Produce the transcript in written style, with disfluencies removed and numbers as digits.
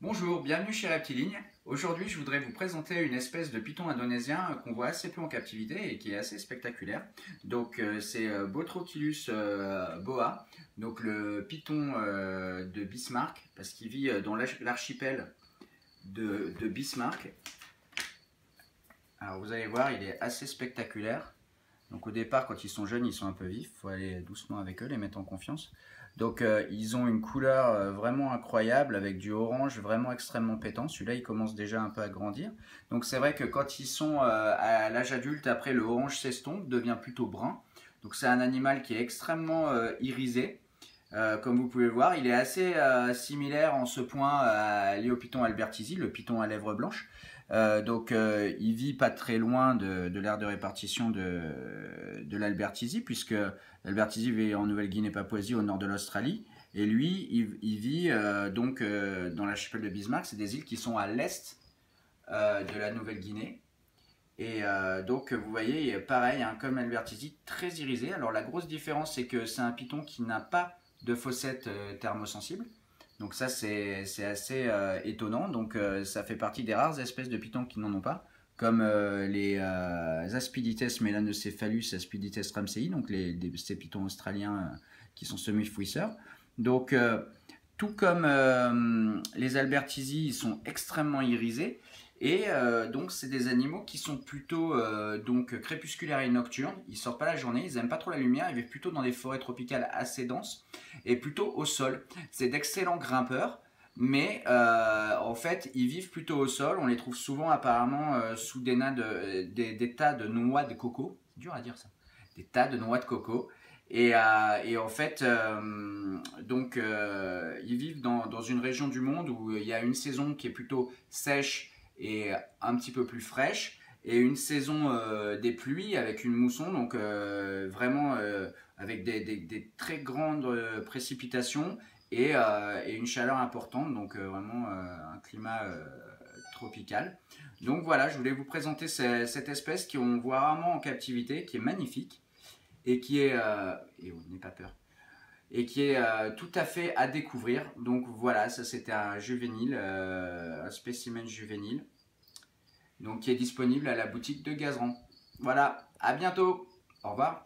Bonjour, bienvenue chez Reptiligne. Aujourd'hui, je voudrais vous présenter une espèce de python indonésien qu'on voit assez peu en captivité et qui est assez spectaculaire. Donc, c'est Botrocylus boa, donc le python de Bismarck, parce qu'il vit dans l'archipel de Bismarck. Alors, vous allez voir, il est assez spectaculaire. Donc, au départ, quand ils sont jeunes, ils sont un peu vifs. Il faut aller doucement avec eux, les mettre en confiance. Donc ils ont une couleur vraiment incroyable avec du orange vraiment extrêmement pétant. Celui-là il commence déjà un peu à grandir. Donc c'est vrai que quand ils sont à l'âge adulte, après le orange s'estompe, devient plutôt brun. Donc c'est un animal qui est extrêmement irisé. Comme vous pouvez le voir, il est assez similaire en ce point à Léopython albertisi, le python à lèvres blanches. Il vit pas très loin de l'aire de répartition de l'albertisi, puisque l'albertisi vit en Nouvelle-Guinée-Papouasie au nord de l'Australie. Et lui, il vit dans l'archipel de Bismarck. C'est des îles qui sont à l'est de la Nouvelle-Guinée. Et donc vous voyez, pareil, hein, comme l'albertisi, très irisé. Alors la grosse différence, c'est que c'est un python qui n'a pas de fossette thermosensible. Donc ça c'est assez étonnant, donc ça fait partie des rares espèces de pythons qui n'en ont pas, comme les Aspidites melanocephalus, Aspidites ramsey, donc ces pythons australiens qui sont semi-fouisseurs. Donc tout comme les albertisi, ils sont extrêmement irisés, et donc c'est des animaux qui sont plutôt crépusculaires et nocturnes. Ils sortent pas la journée, ils n'aiment pas trop la lumière, ils vivent plutôt dans des forêts tropicales assez denses et plutôt au sol. C'est d'excellents grimpeurs, mais en fait ils vivent plutôt au sol. On les trouve souvent apparemment sous des tas de noix de coco. C'est dur à dire ça. Des tas de noix de coco. Et en fait, ils vivent dans une région du monde où il y a une saison qui est plutôt sèche et un petit peu plus fraîche, et une saison des pluies avec une mousson, donc vraiment avec des très grandes précipitations et une chaleur importante, donc vraiment un climat tropical. Donc voilà, je voulais vous présenter cette espèce qu'on voit rarement en captivité, qui est magnifique et qui est, et n'ayez pas peur, et qui est tout à fait à découvrir. Donc voilà, ça c'était un juvénile, un spécimen juvénile, donc qui est disponible à la boutique de Gazeran. Voilà, à bientôt, au revoir.